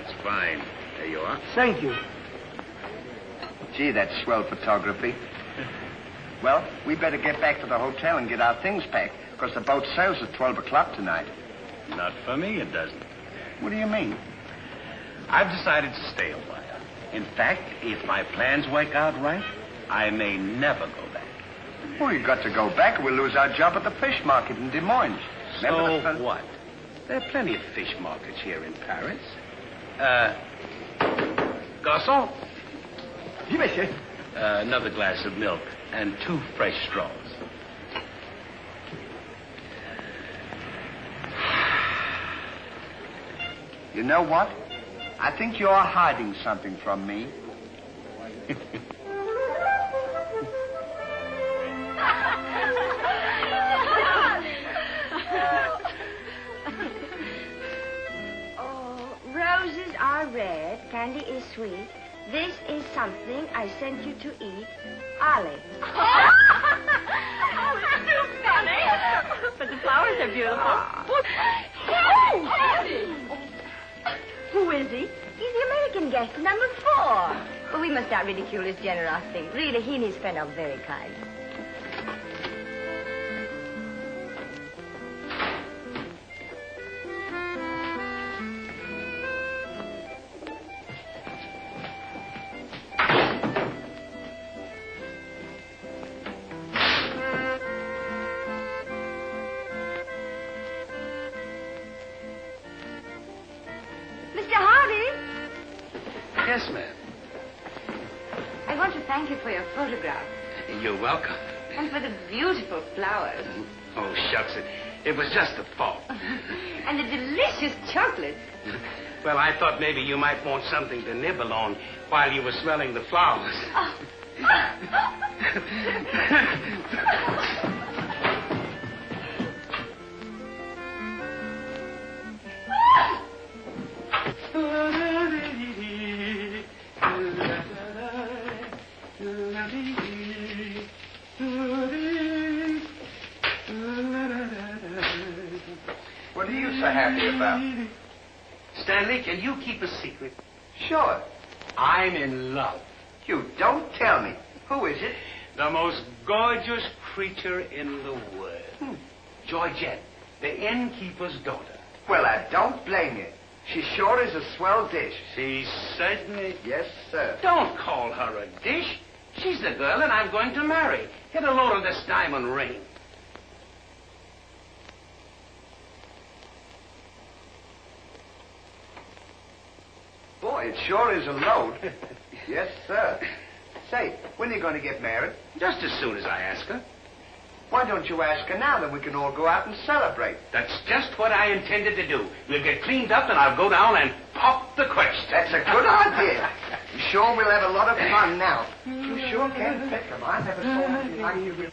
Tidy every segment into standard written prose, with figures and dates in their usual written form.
That's fine. There you are. Thank you. Gee, that's swell photography. Well, we better get back to the hotel and get our things packed, because the boat sails at 12 o'clock tonight. Not for me, it doesn't. What do you mean? I've decided to stay a while. In fact, if my plans work out right, I may never go back. Well, you've got to go back or we'll lose our job at the fish market in Des Moines. So what? There are plenty of fish markets here in Paris. Garçon? Oui, monsieur. Another glass of milk and 2 fresh straws. You know what? I think you're hiding something from me. Oh, roses are red, candy is sweet. This is something I sent you to eat. Ollie. Oh, it's too funny. But the flowers are beautiful. Who is he? He's the American guest, number 4. Well, we must not ridicule his generosity. Really, he and his friend are very kind. Yes, ma'am. I want to thank you for your photograph. You're welcome. And for the beautiful flowers. Oh, shucks. It was just a thought. And the delicious chocolates. Well, I thought maybe you might want something to nibble on while you were smelling the flowers. Oh. What are you so happy about? Stanley, can you keep a secret? Sure. I'm in love. You don't tell me. Who is it? The most gorgeous creature in the world. Georgette, the innkeeper's daughter. Well, I don't blame you. She sure is a swell dish. She certainly... Yes, sir. Don't call her a dish. She's the girl that I'm going to marry. Get a load of this diamond ring. Boy, it sure is a load. Yes, sir. Say, when are you going to get married? Just as soon as I ask her. Why don't you ask her now, then we can all go out and celebrate? That's just what I intended to do. We'll get cleaned up and I'll go down and pop the question. That's a good idea. You sure we'll have a lot of fun now. You sure can pick 'em. I never saw anything like you.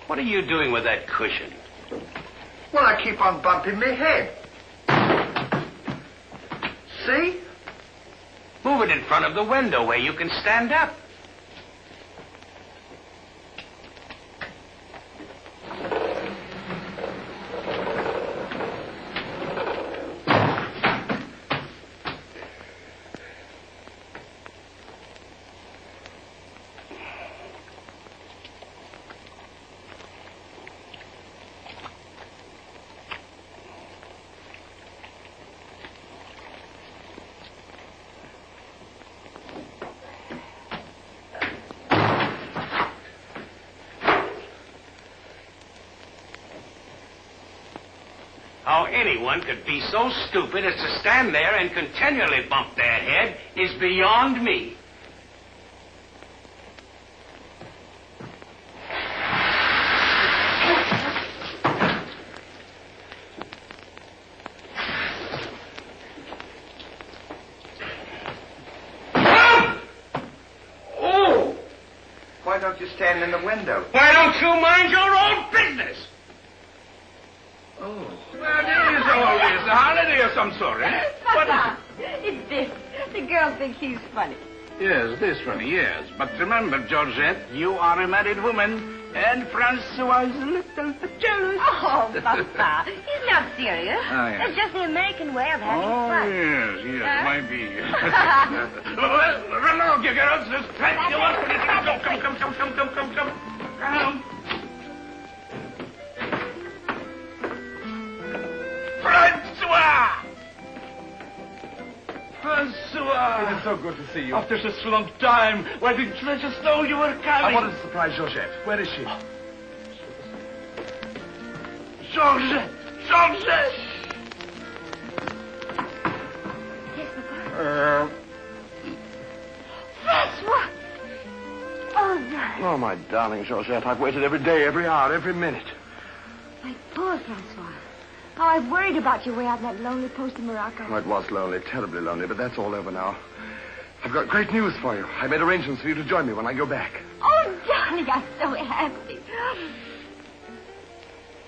What are you doing with that cushion? Well, I keep on bumping my head. See? Move it in front of the window where you can stand up. How anyone could be so stupid as to stand there and continually bump their head is beyond me. why don't you stand in the window? Why don't you mind your own business? Oh. Well, it is always a holiday of some sort, eh? Papa, it's this. The girls think he's funny. Yes, this funny, yes. But remember, Georgette, you are a married woman, and Francois is a little jealous. Oh, Papa, he's not serious. Oh, yes. It's just the American way of having Oh, fun. yes, might be. Well, run along, you girls. There's plenty of us. Come. Francois! Francois! It is so good to see you. After such a long time, why didn't you let us know you were coming? I wanted to surprise Georgette. Where is she? Georgette! Georgette! Yes, Papa. Francois! Oh, darling. Oh, my darling Georgette, I've waited every day, every hour, every minute. My poor Francois. Oh, I've worried about you way out in that lonely post in Morocco. Oh, it was lonely, terribly lonely, but that's all over now. I've got great news for you. I made arrangements for you to join me when I go back. Oh, darling, I'm so happy.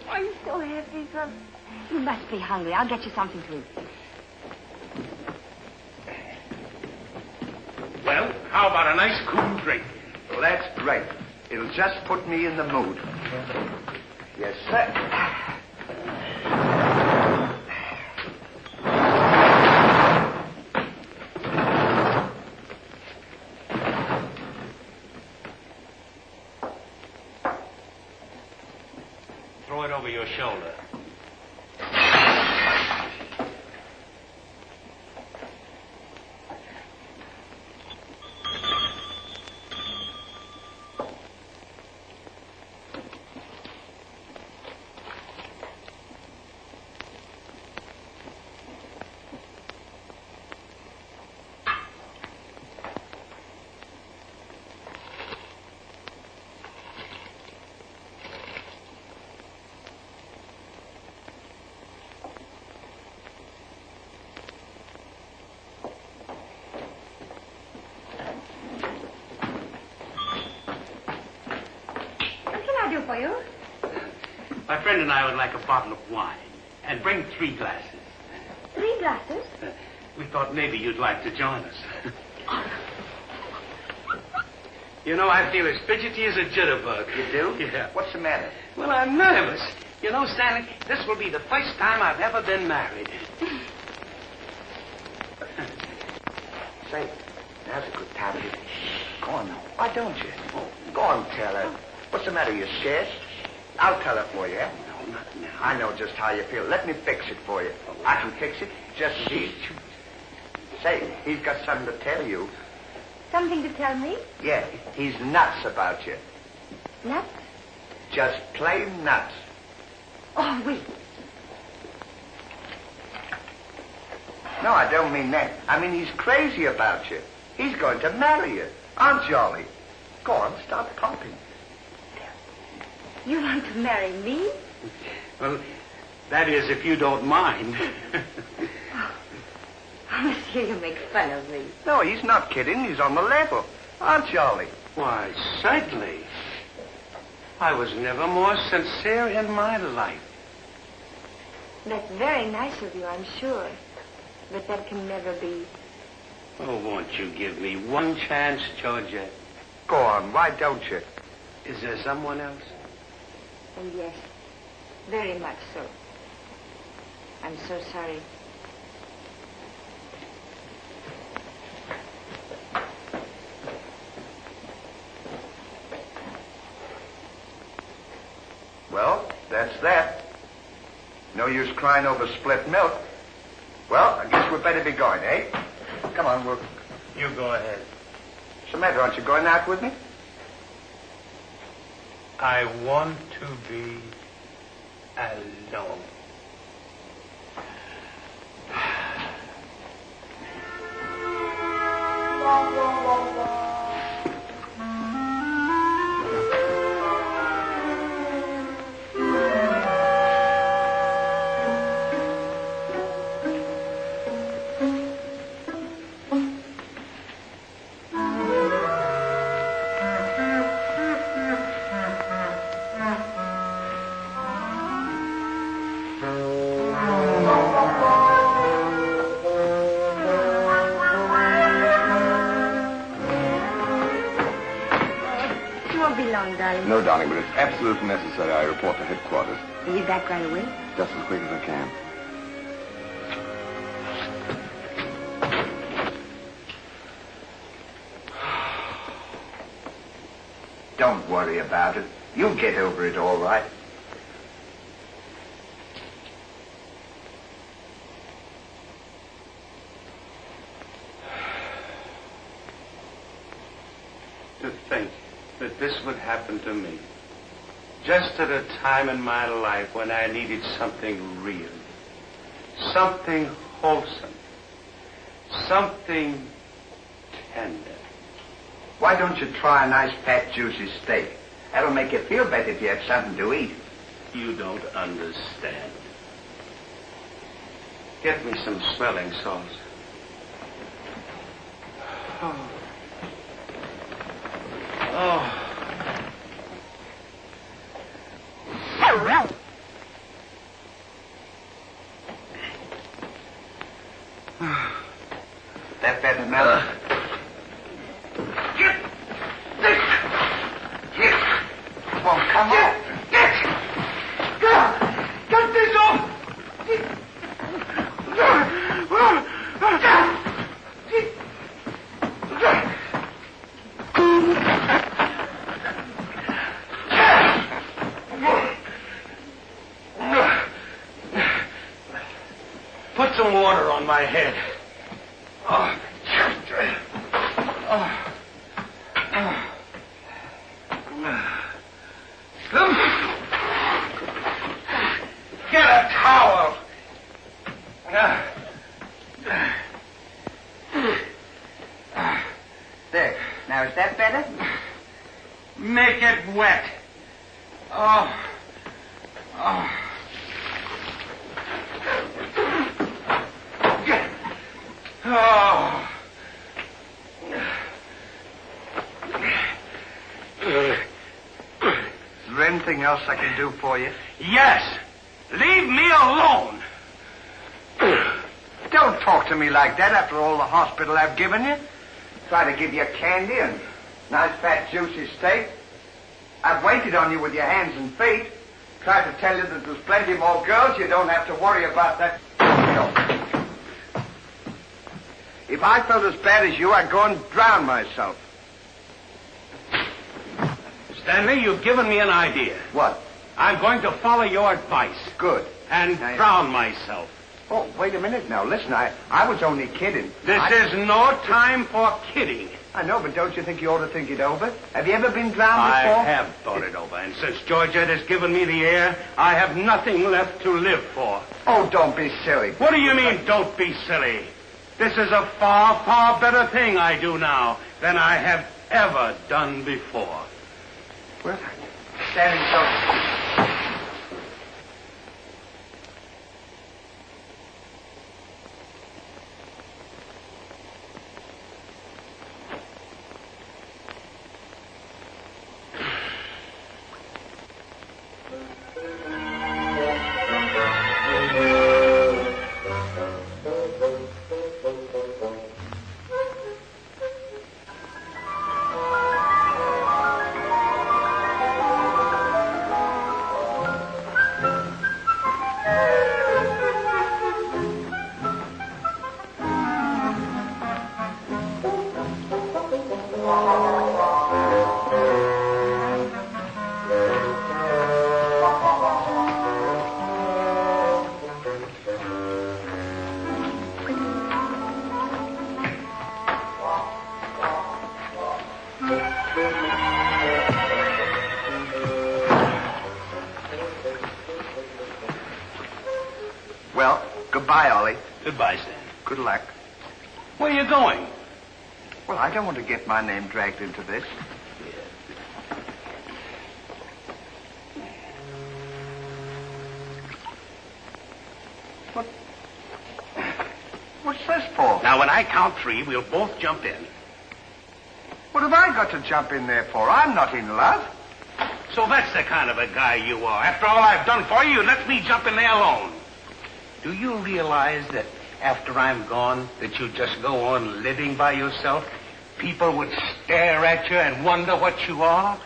I'm so happy, son. You must be hungry. I'll get you something to eat. Well, how about a nice cool drink? Well, that's great. It'll just put me in the mood. Yes, sir. Throw it over your shoulder. For you? My friend and I would like a bottle of wine. And bring 3 glasses. 3 glasses? We thought maybe you'd like to join us. You know, I feel as fidgety as a jitterbug. You do? Yeah. What's the matter? Well, I'm nervous. You know, Stanley, this will be the first time I've ever been married. Say, now's a good time to... Go on now. Why don't you? Go on, tell her. What's the matter? You scared? I'll tell her for you, eh? No, not now. I know just how you feel. Let me fix it for you. I can fix it. Just see. Say, he's got something to tell you. Something to tell me? Yeah, he's nuts about you. Nuts? Just plain nuts. Oh, wait. No, I don't mean that. I mean he's crazy about you. He's going to marry you. Aren't you, Ollie? Go on, stop pumping. You want to marry me? Well, that is, if you don't mind. Oh, monsieur, you make fun of me. No, he's not kidding. He's on the level. Aren't you, Ollie? Why, certainly. I was never more sincere in my life. That's very nice of you, I'm sure. But that can never be. Oh, won't you give me one chance, Georgia? Go on, why don't you? Is there someone else? Oh, yes. Very much so. I'm so sorry. Well, that's that. No use crying over spilt milk. Well, I guess we'd better be going, eh? Come on, we'll... You go ahead. What's the matter? Aren't you going out with me? I want to be alone. No, darling, but it's absolutely necessary I report to headquarters. Are you back right away? Just as quick as I can. Don't worry about it. You'll get over it all right. To think that this would happen to me. Just at a time in my life when I needed something real. Something wholesome. Something tender. Why don't you try a nice fat juicy steak? That'll make you feel better if you have something to eat. You don't understand. Get me some smelling salts. Oh. Oh. That better, Mel? Get this! Get! Won't come off. Get this off! Put some water on my head. Oh. Get a towel. There. Now, is that better? Make it wet. Oh. Oh. Oh. Is there anything else I can do for you? Yes. Leave me alone. Don't talk to me like that after all the hospital I've given you. Try to give you candy and nice fat juicy steak. I've waited on you with your hands and feet. Tried to tell you that there's plenty more girls. You don't have to worry about that. If I felt as bad as you, I'd go and drown myself. Stanley, you've given me an idea. What? I'm going to follow your advice. Good. And drown myself. Oh, wait a minute now. Listen, I was only kidding. This is no time for kidding. I know, but don't you think you ought to think it over? Have you ever been drowned I before? have thought it over, and since Georgette has given me the air, I have nothing left to live for. Oh, don't be silly. What do you mean, don't be silly? This is a far, far better thing I do now than I have ever done before. Well, standing so... Well, goodbye, Ollie. Goodbye, Stan. Good luck. Where are you going? Well, I don't want to get my name dragged into this. What's this for? Now, when I count three, we'll both jump in. What have I got to jump in there for? I'm not in love. So that's the kind of a guy you are. After all I've done for you, let me jump in there alone. Do you realize that after I'm gone, that you just go on living by yourself? People would stare at you and wonder what you are.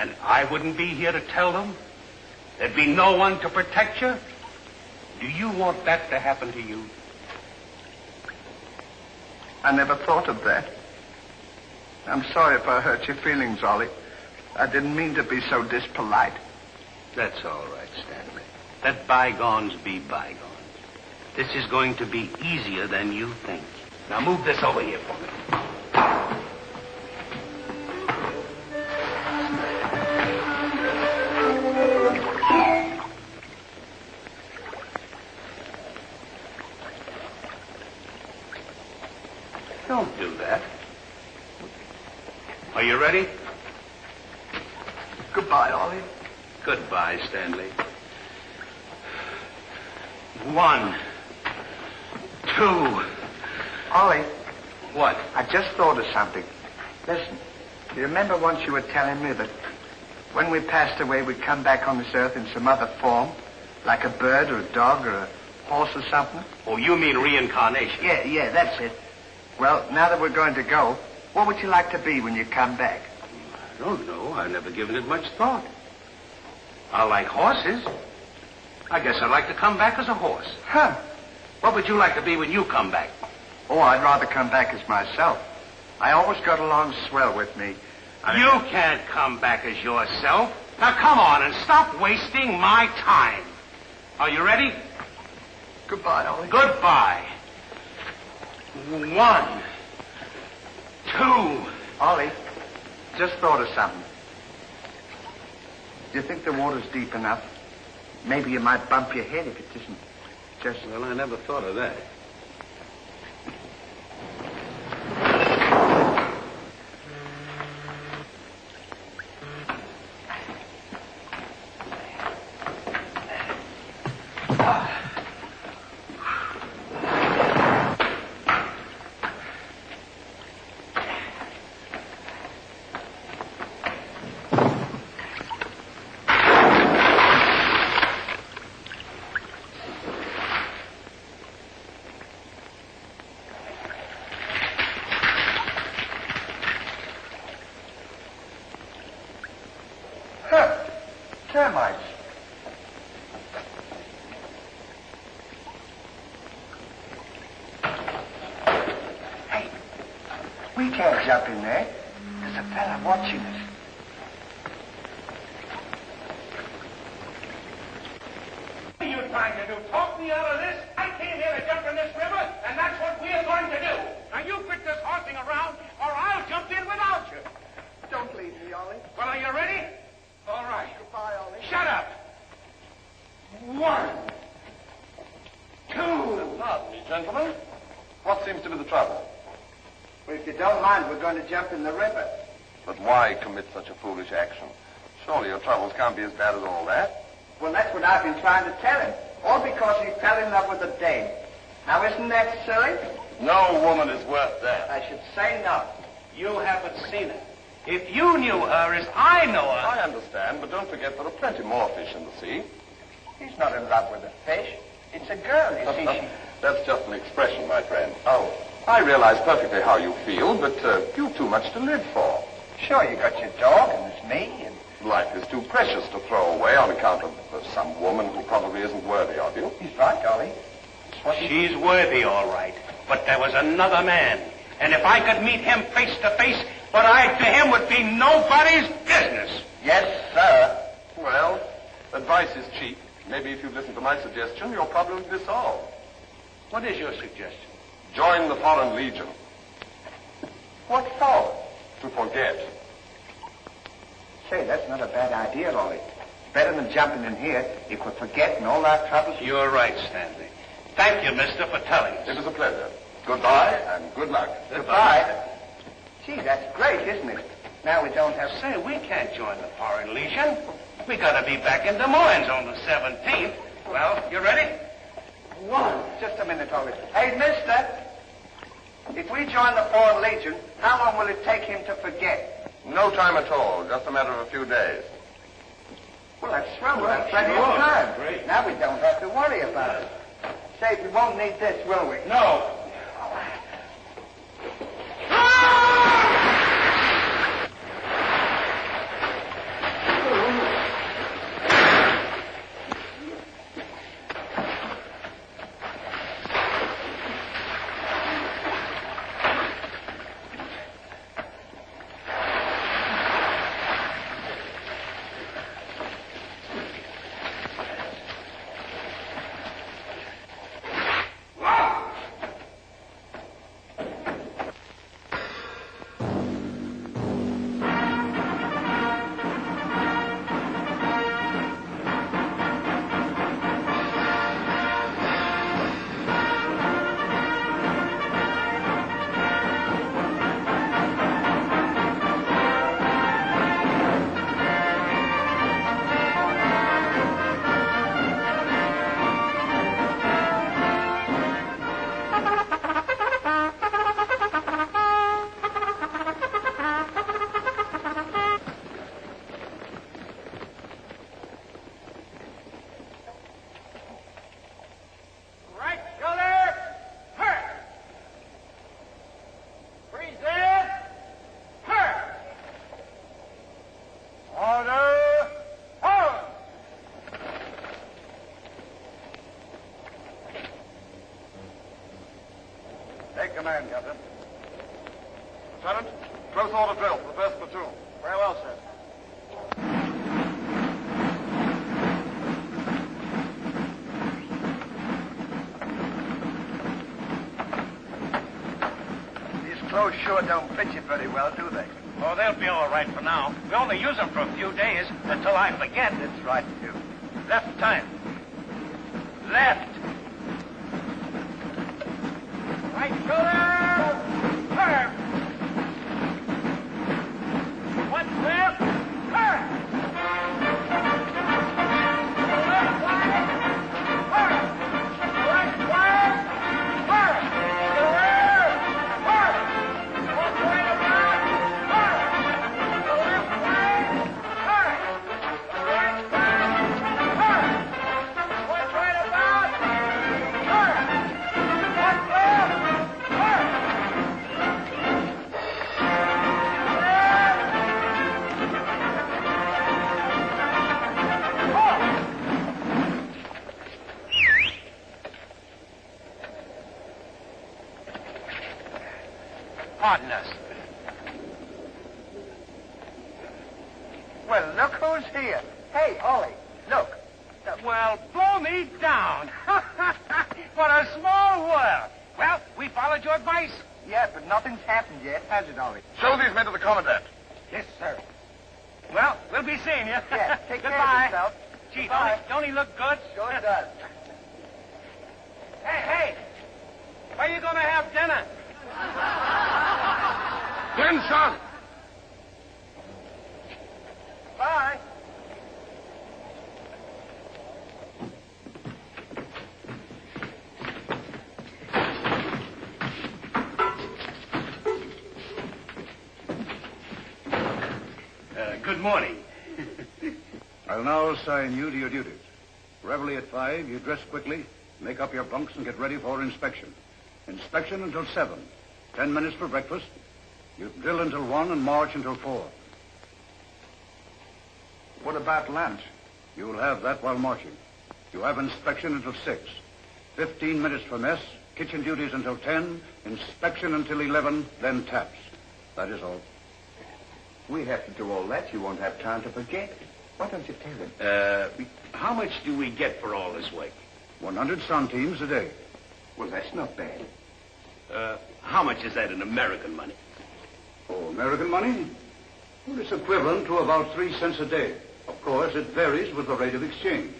And I wouldn't be here to tell them? There'd be no one to protect you? Do you want that to happen to you? I never thought of that. I'm sorry if I hurt your feelings, Ollie. I didn't mean to be so dispolite. That's all right, Stanley. Let bygones be bygones. This is going to be easier than you think. Now move this over here for me. Don't do that. Are you ready? Goodbye, Ollie. Goodbye, Stanley. 1, 2. Ollie, What? I just thought of something. Listen, you remember once you were telling me that when we passed away, we'd come back on this earth in some other form? Like a bird or a dog or a horse or something? Oh, you mean reincarnation? Yeah, that's it. Well, now that we're going to go, what would you like to be when you come back? I don't know. I've never given it much thought. I like horses. I guess I'd like to come back as a horse. Huh. What would you like to be when you come back? Oh, I'd rather come back as myself. I always got along swell with me. You can't come back as yourself. Now, come on and stop wasting my time. Are you ready? Goodbye, Ollie. Goodbye. 1, 2. Ollie, just thought of something. Do you think the water's deep enough? Maybe you might bump your head if it isn't just... Well, I never thought of that. Termites. Hey, we can't jump in there. There's a fella watching us. What are you trying to do? Talk me out of this? I came here to jump in this river, and that's what we're going to do. Now, you quit this horsing around, or I'll jump in without you. Don't leave me, Ollie. Well, are you ready? All right. Goodbye, Ollie. Shut up. 1, 2. Pardon me, gentlemen. What seems to be the trouble? Well, if you don't mind, we're going to jump in the river. But why commit such a foolish action? Surely your troubles can't be as bad as all that. Well, that's what I've been trying to tell him. All because he fell in love with a dame. Now, isn't that silly? No woman is worth that. I should say not. You haven't seen her. If you knew her as I know her... I understand, but don't forget there are plenty more fish in the sea. He's not in love with a fish. It's a girl, you see. That's just an expression, my friend. Oh, I realize perfectly how you feel, but you've too much to live for. sure, you got your dog, and there's me, and... Life is too precious to throw away on account of some woman who probably isn't worthy of you. He's right, Ollie. She's worthy, all right. But there was another man. And if I could meet him face to face, what I to him would be nobody's business. Yes, sir. Well, advice is cheap. Maybe if you'd listen to my suggestion, your problem would be solved. What is your suggestion? Join the Foreign Legion. What for? To forget. Say, that's not a bad idea, Ollie. Better than jumping in here if we're forgetting all our troubles. You're right, Stanley. Thank you, mister, for telling us. It was a pleasure. Goodbye and good luck. Goodbye. Gee, that's great, isn't it? Now we don't have... Say, we can't join the Foreign Legion. We gotta be back in Des Moines on the 17th. Well, you ready? Just a minute, Ollie. Hey, mister. If we join the Foreign Legion, how long will it take him to forget? No time at all. Just a matter of a few days. Well, that's swell. We'll have plenty of time. Great. Now we don't have to worry about it. Say, we won't need this, will we? No. Take command, Captain. Lieutenant, close order drill for the first platoon. Very well, sir. These clothes sure don't fit you very well, do they? Oh, they'll be all right for now. We only use them for a few days until I forget. That's right, too. Left time. Left. Right shoulder. Turn. One left. Turn. Left flag. Turn. Right flag. Turn. The rear. Turn. One right about. Turn. The left flag. Turn. The right flag. Turn. One right about. Turn. One left. Turn. Pardon us. Well, look who's here. Hey, Ollie, look. Well, blow me down. What a small world. Well, we followed your advice. Yeah, but nothing's happened yet, has it, Ollie? Show these men to the commandant. Yes, sir. Well, we'll be seeing you. Yeah, take care Goodbye. of yourself. Gee, Goodbye. don't he look good? Sure it does. Hey, where you going to have dinner? Glenn, son. Bye. Good morning. I'll now assign you to your duties. Reveille at 5, you dress quickly, make up your bunks, and get ready for inspection. Inspection until 7. 10 minutes for breakfast. You drill until 1 and march until 4. What about lunch? You'll have that while marching. You have inspection until 6. 15 minutes for mess, kitchen duties until 10, inspection until 11, then taps. That is all. We have to do all that. You won't have time to forget. Why don't you tell him? How much do we get for all this work? 100 centimes a day. Well, that's not bad. How much is that in American money? Oh, American money? Well, it's equivalent to about 3 cents a day. Of course, it varies with the rate of exchange.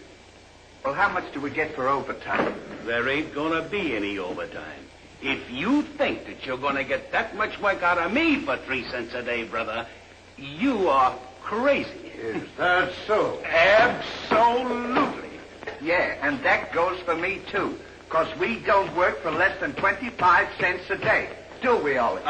Well, how much do we get for overtime? There ain't gonna be any overtime. If you think that you're gonna get that much work out of me for 3 cents a day, brother, you are crazy. Is that so? Absolutely. Yeah, and that goes for me, too. Because we don't work for less than 25 cents a day. Do we, Ollie?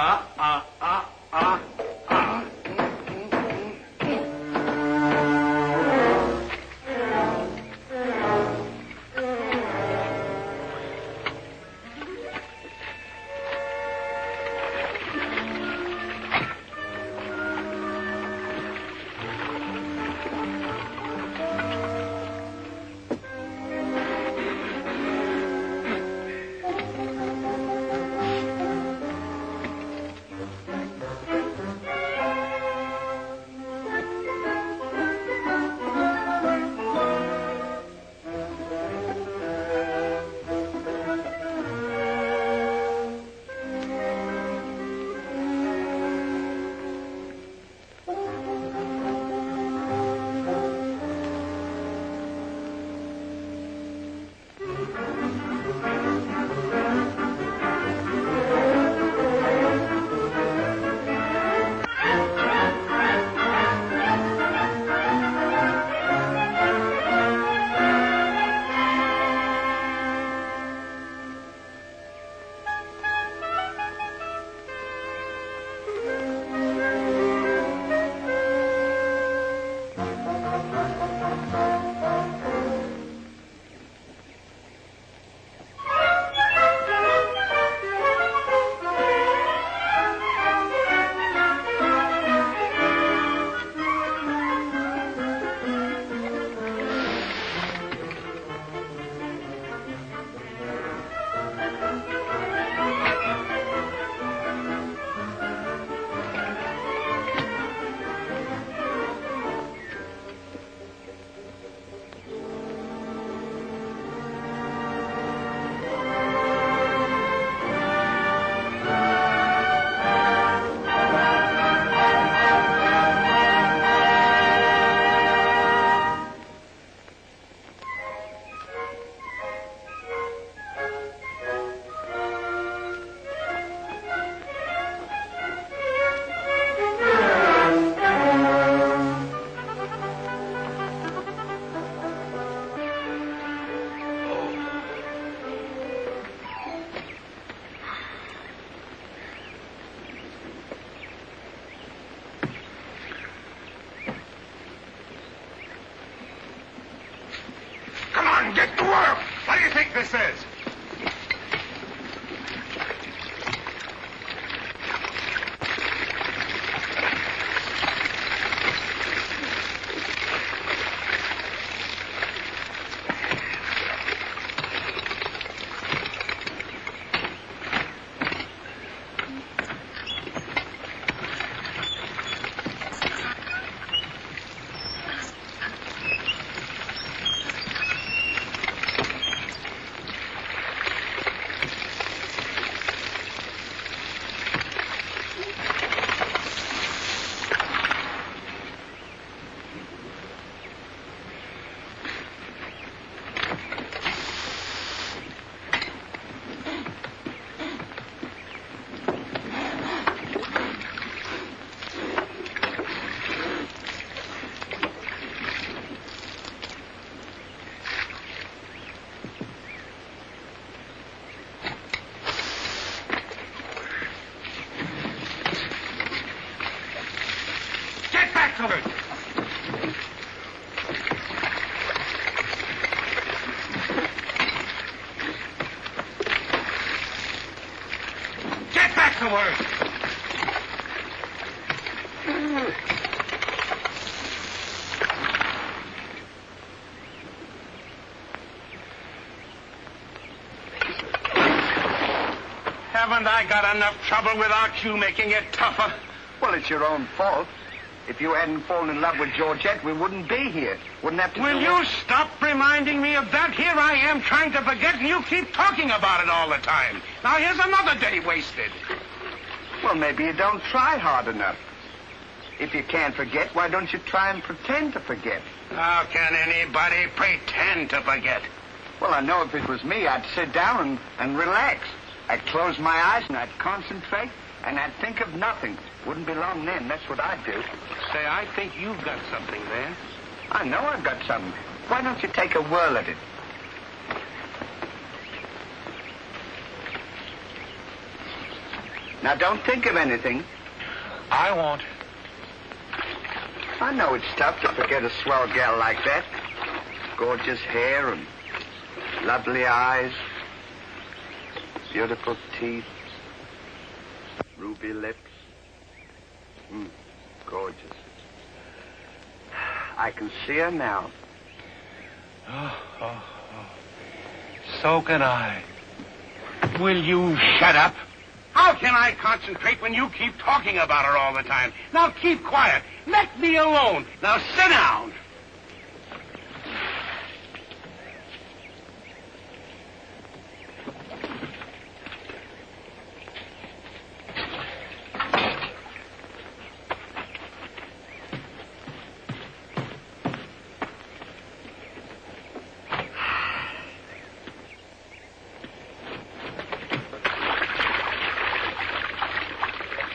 to work. Get back to work. Haven't I got enough trouble without you making it tougher? Well, it's your own fault. If you hadn't fallen in love with Georgette, we wouldn't be here. Wouldn't have to. Will you stop reminding me of that? Here I am trying to forget, and you keep talking about it all the time. Now here's another day wasted. Well, maybe you don't try hard enough. If you can't forget, why don't you try and pretend to forget? How can anybody pretend to forget? Well, I know if it was me, I'd sit down and relax. I'd close my eyes and I'd concentrate and I'd think of nothing. Wouldn't be long then. That's what I'd do. Say, I think you've got something there. I know I've got something. Why don't you take a whirl at it? Now, don't think of anything. I won't. I know it's tough to forget a swell gal like that. Gorgeous hair and lovely eyes. Beautiful teeth. Ruby lips. Gorgeous. I can see her now. Oh. So can I. Will you shut up? How can I concentrate when you keep talking about her all the time? Now keep quiet. Let me alone. Now sit down.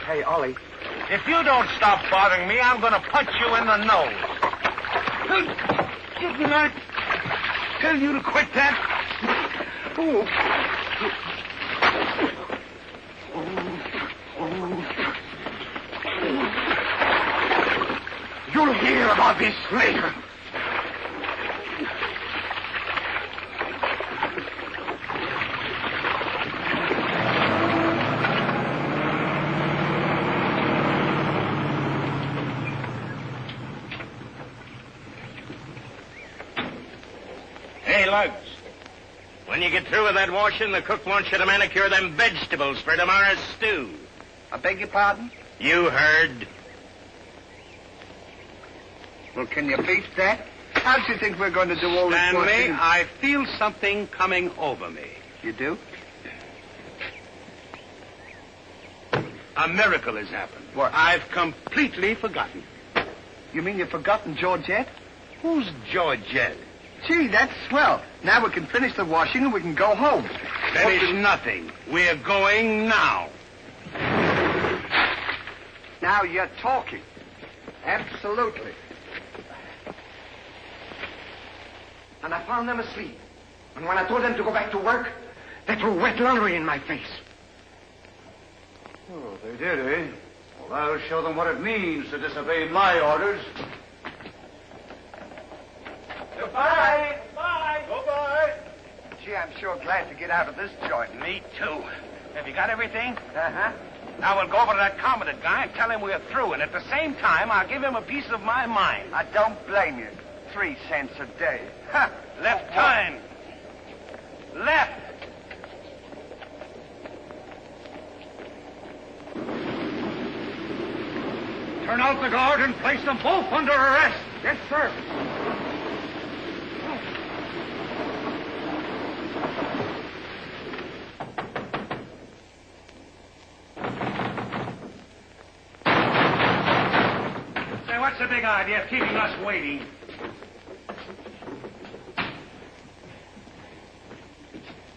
Hey, Ollie. If you don't stop bothering me, I'm going to punch you in the nose. Didn't I tell you to quit that? You'll hear about this later. When you get through with that washing, the cook wants you to manicure them vegetables for tomorrow's stew. I beg your pardon? You heard. Well, can you beat that? How do you think we're going to do all this Stanley, washing? I feel something coming over me. You do? A miracle has happened. What? I've completely forgotten. You mean you've forgotten Georgette? Who's Georgette? Gee, that's swell. Now we can finish the washing and we can go home. Finish nothing. We're going now. Now you're talking. Absolutely. And I found them asleep. And when I told them to go back to work, they threw wet laundry in my face. Oh, they did, eh? Well, I'll show them what it means to disobey my orders. Goodbye. Bye. Goodbye. Gee, I'm sure glad to get out of this joint. Me too. Have you got everything? Uh-huh. Now we'll go over to that Commandant guy and tell him we're through, and at the same time, I'll give him a piece of my mind. I don't blame you. 3 cents a day. Ha! Left turn. Left. Turn out the guard and place them both under arrest. Yes, sir. Say, what's the big idea of keeping us waiting?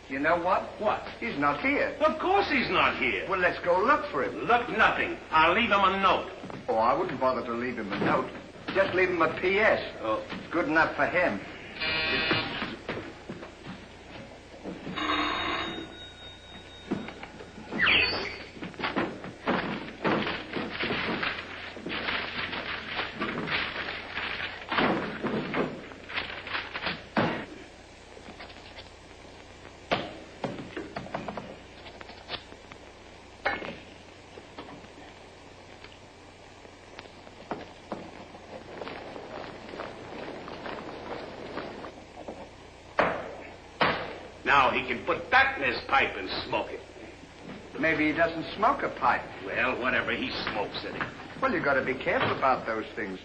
You know what? What? He's not here. Of course he's not here. Well, let's go look for him. Look, nothing. I'll leave him a note. Oh, I wouldn't bother to leave him a note. Just leave him a P.S. Oh. It's good enough for him. Now he can put that in his pipe and smoke it. Maybe he doesn't smoke a pipe. Well, whatever, he smokes it. Well, you got to be careful about those things.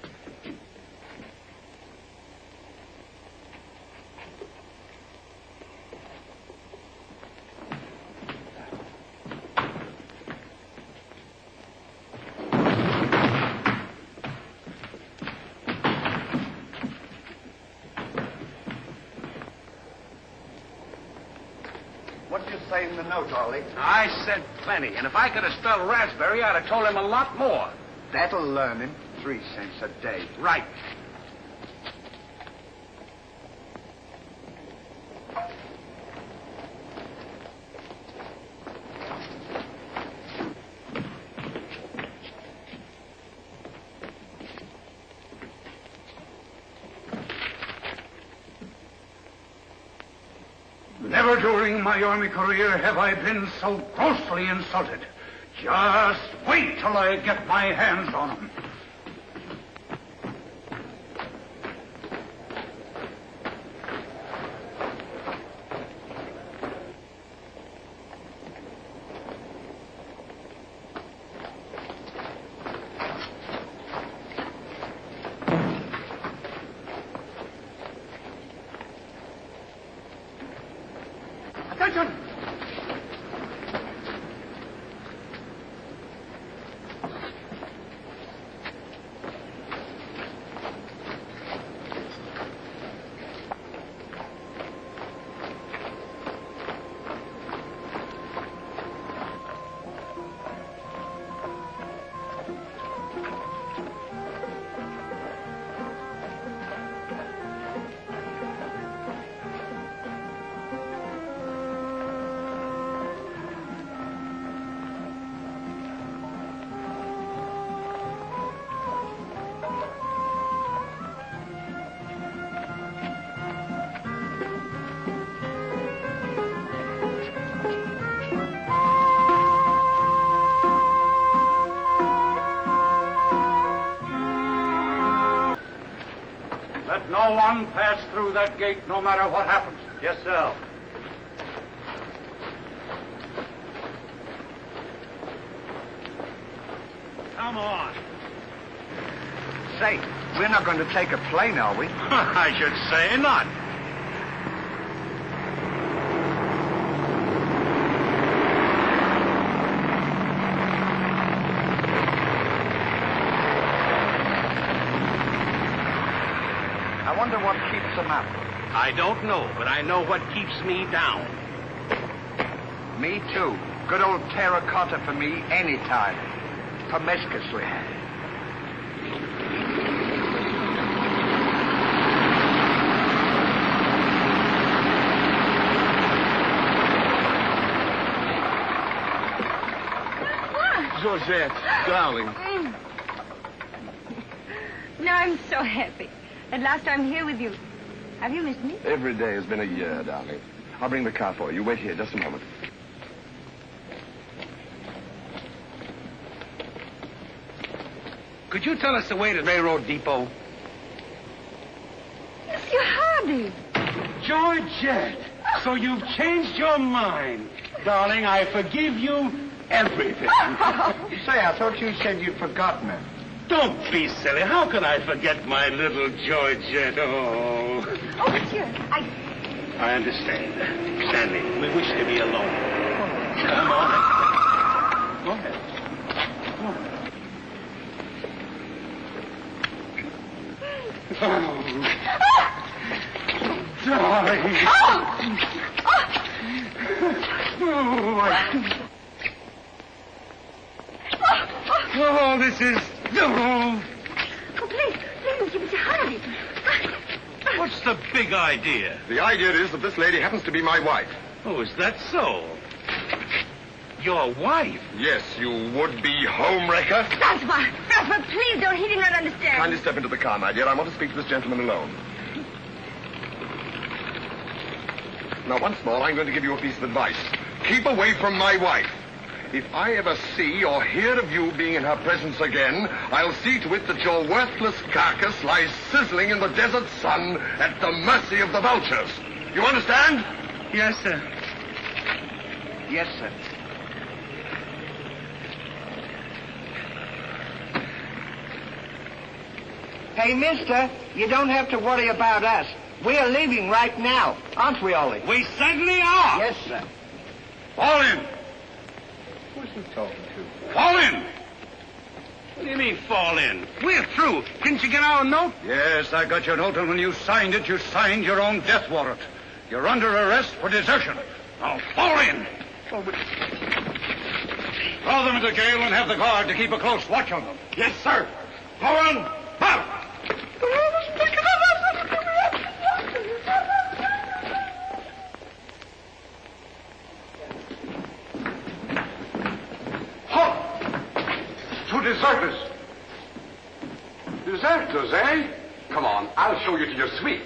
What did you say in the note, Ollie? I said plenty, and if I could have spelled raspberry, I'd have told him a lot more. That'll learn him. 3 cents a day. Right. Never during my army career have I been so grossly insulted. Just wait till I get my hands on him. Attention! Let no one pass through that gate, no matter what happens. Yes, sir. Come on. Say, we're not going to take a plane, are we? I should say not. I wonder what keeps them up. I don't know, but I know what keeps me down. Me too. Good old terracotta for me anytime. Promiscuously. Georgette, darling. Now I'm so happy. At last I'm here with you. Have you missed me? Every day has been a year, darling. I'll bring the car for you. Wait here just a moment. Could you tell us the way to Railroad Depot? Monsieur Hardy. Georgette, so you've changed your mind. Darling, I forgive you everything. Say, I thought you said you'd forgotten her. Don't be silly. How can I forget my little Georgette? Oh. Oh, monsieur, I understand. Stanley, we wish to be alone. Come on. Go ahead. Go on. Oh, darling. Oh, this is... Oh, please, Monsieur Hardy. What's the big idea? The idea is that this lady happens to be my wife. Oh, is that so? Your wife? Yes, you would-be homewrecker. Francois, please don't. He did not understand. Kindly step into the car, my dear. I want to speak to this gentleman alone. Now, once more, I'm going to give you a piece of advice. Keep away from my wife. If I ever see or hear of you being in her presence again, I'll see to it that your worthless carcass lies sizzling in the desert sun at the mercy of the vultures. You understand? Yes, sir. Yes, sir. Hey, mister, you don't have to worry about us. We're leaving right now, aren't we, Ollie? We certainly are. Yes, sir. Fall in. Who's he talking to? Fall in. What do you mean, fall in? We're through. Didn't you get our note? Yes, I got your note, and when you signed it, you signed your own death warrant. You're under arrest for desertion. Now, fall in. Throw them into jail and have the guard to keep a close watch on them. Yes, sir. Go on. Out. Two deserters. Deserters, eh? Come on, I'll show you to your suite.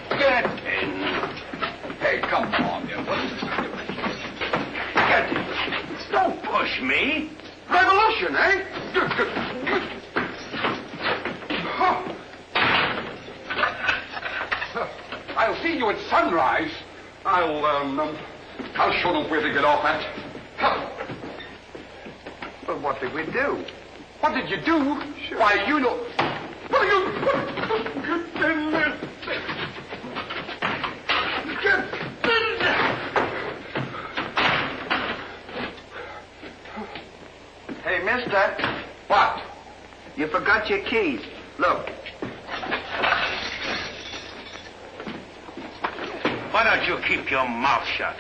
Get in. Hey, come on, you. Get in. Don't push me. Revolution, eh? I'll see you at sunrise. I'll show them where to get off at. Well, what did we do? What did you do? Sure. Why, you know... What are you... Hey, mister. What? You forgot your keys. Look. Why don't you keep your mouth shut?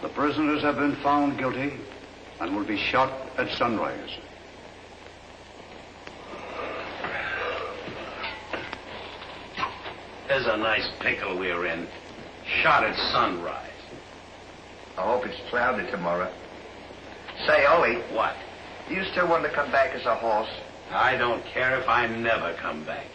The prisoners have been found guilty and will be shot at sunrise. There's a nice pickle we're in. Shot at sunrise. I hope it's cloudy tomorrow. Say, Ollie. What? Do you still want to come back as a horse? I don't care if I never come back.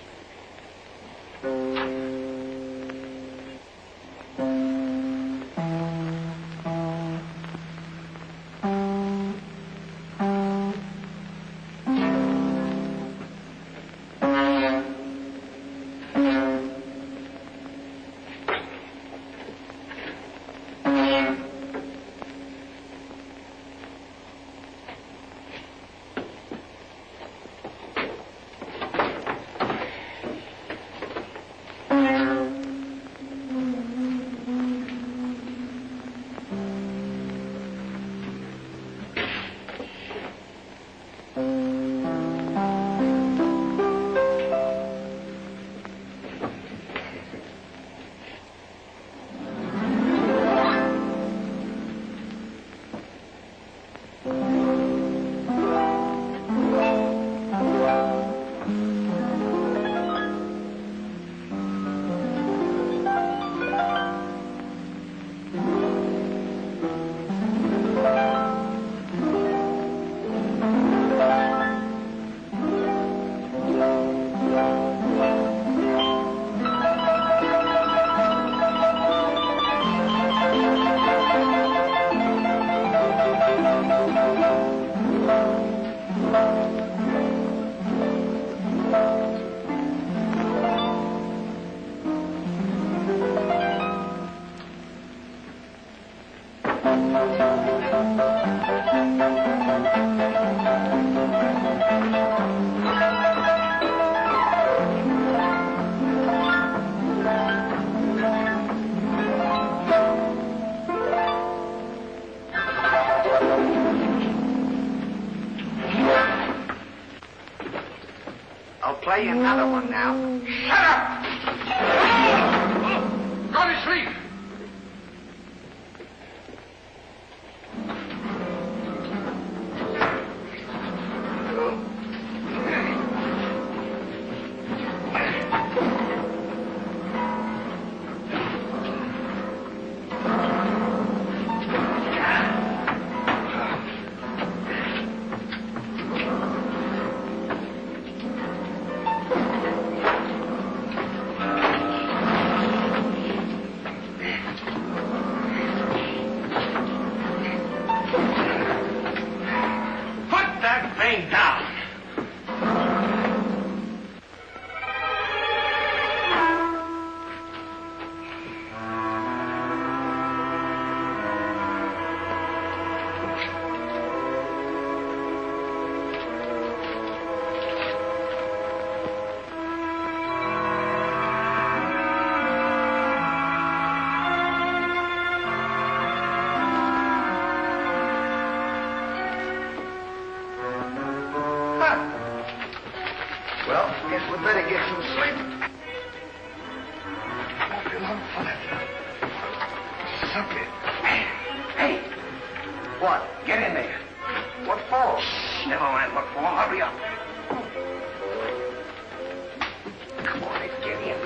along, fella. Something. Hey. What? Get in there. What for? Shh, never mind what for. Hurry up. Come on, get in.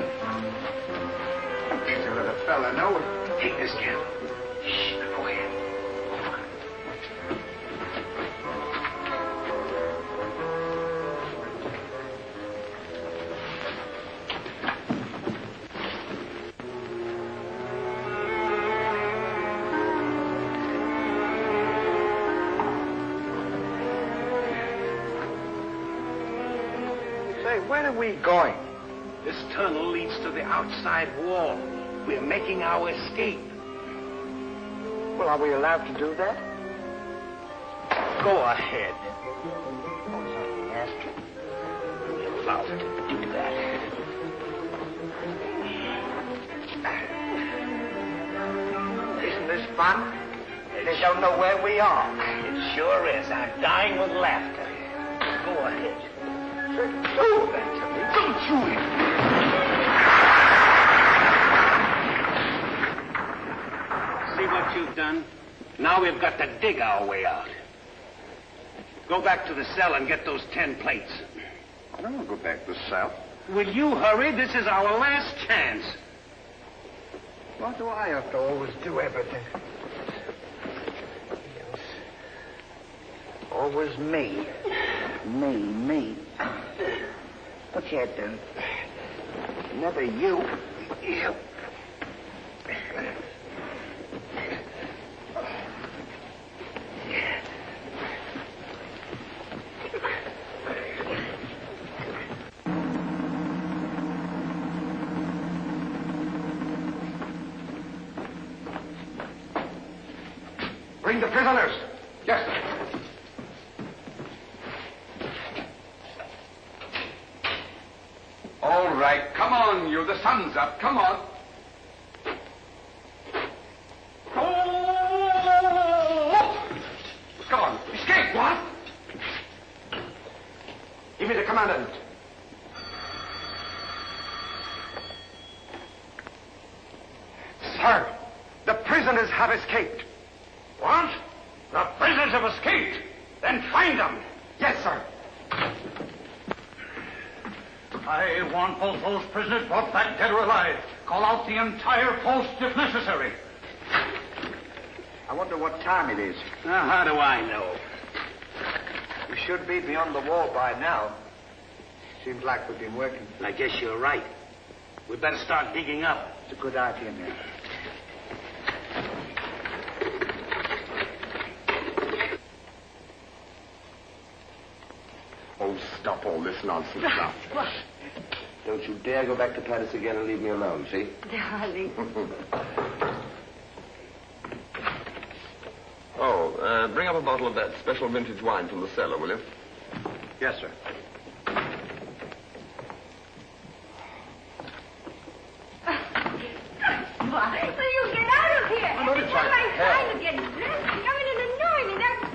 So let a fella know. Take this candle. Shh, go ahead. Where are we going? This tunnel leads to the outside wall. We're making our escape. Well, are we allowed to do that? Go ahead. We're allowed to do that. Isn't this fun? They don't know where we are. It sure is. I'm dying with laughter. Go ahead. Do that to me. Don't you? See what you've done? Now we've got to dig our way out. Go back to the cell and get those 10 plates. I don't want to go back to the cell. Will you hurry? This is our last chance. Why do I have to always do everything? Yes. Always me. Me. What's that then? Never you. You. Bring the prisoners. Yes, sir. All right, come on, you. The sun's up. Come on. Come on. Escape. What? Give me the commandant. Sir, the prisoners have escaped. What? The prisoners have escaped. Then find them. Yes, sir. I want both those prisoners brought back dead or alive. Call out the entire post if necessary. I wonder what time it is. Now, how do I know? We should be beyond the wall by now. Seems like we've been working. I guess you're right. We'd better start digging up. It's a good idea, man. Oh, stop all this nonsense now. What? Don't you dare go back to Paris again and leave me alone, see? Darling. Bring up a bottle of that special vintage wine from the cellar, will you? Yes, sir. Why? Will you get out of here? I'm not It's trying not my to time help. to get dressed. You come in and annoy me. Now go.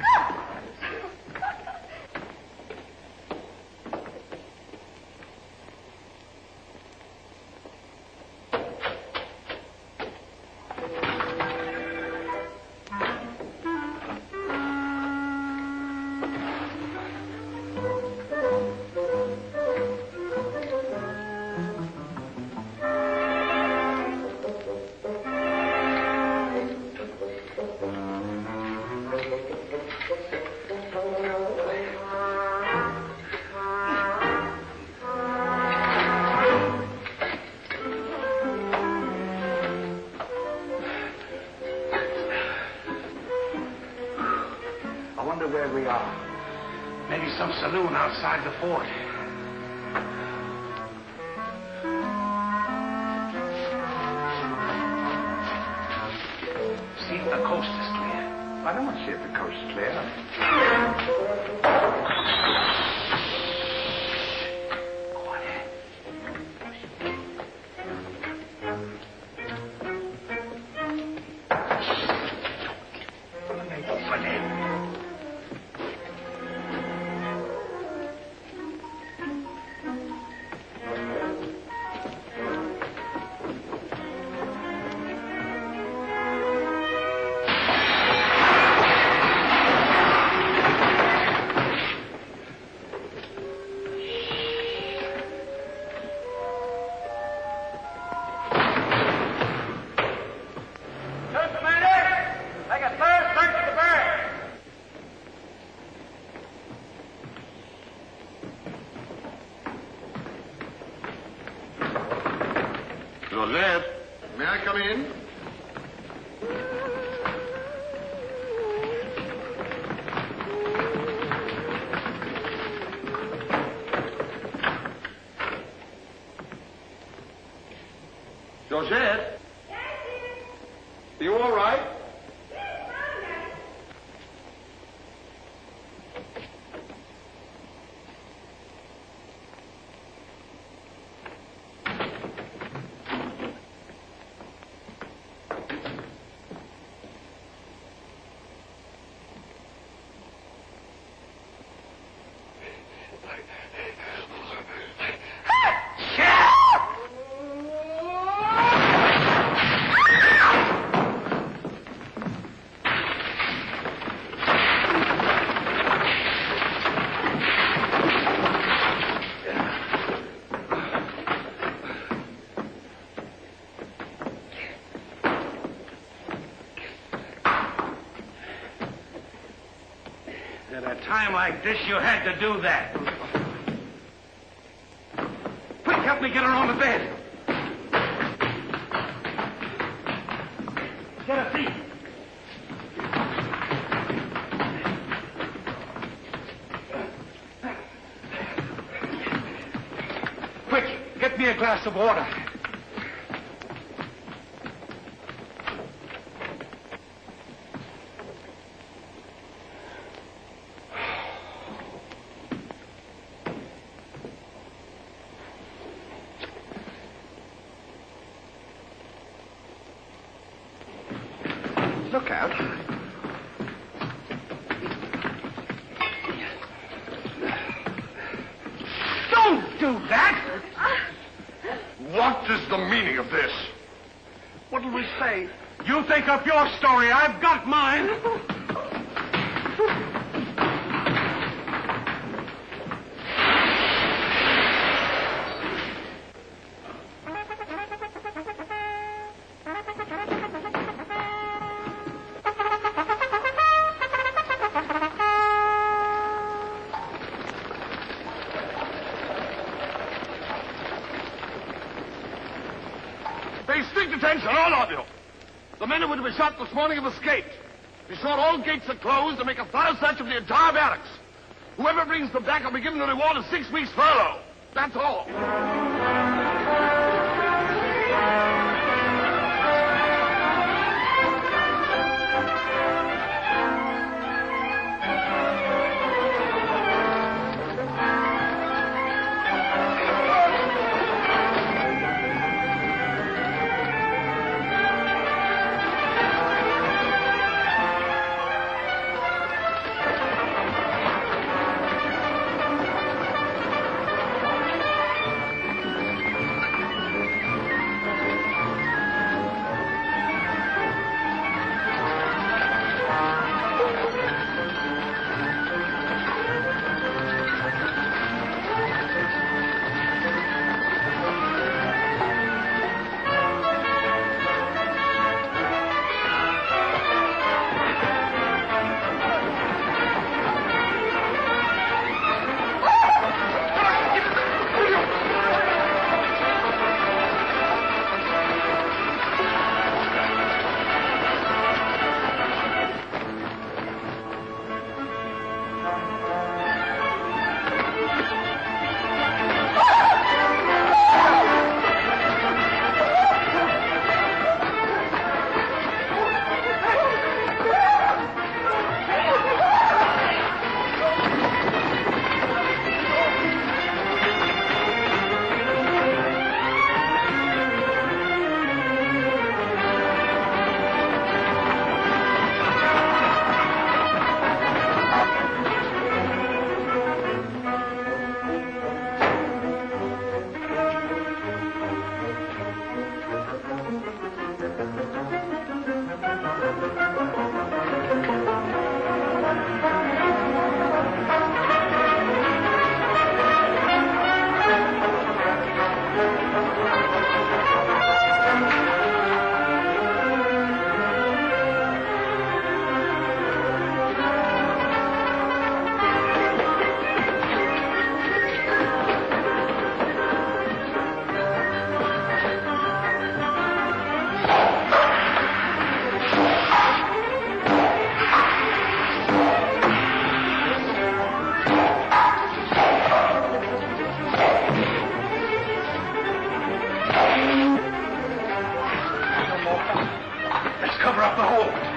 Where we are. Maybe some saloon outside the fort. See if the coast is clear. I don't want to see if the coast is clear. Go ahead. Open it. Joseph, may I come in? Joseph? You all right? At a time like this, you had to do that. Quick, help me get her on the bed. Get a seat. Quick, get me a glass of water. Look out. Don't do that! What is the meaning of this? What did we say? You think up your story. I've got mine. Pay strict attention, all of you. The men who were to be shot this morning have escaped. Be sure all gates are closed and make a thorough search of the entire barracks. Whoever brings them back will be given the reward of 6 weeks' furlough. That's all. cover up the hole.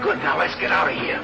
Good, now let's get out of here.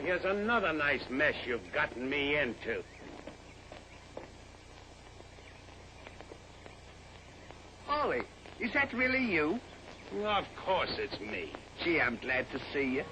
here's another nice mess you've gotten me into. Ollie, is that really you? Of course it's me. Gee, I'm glad to see you.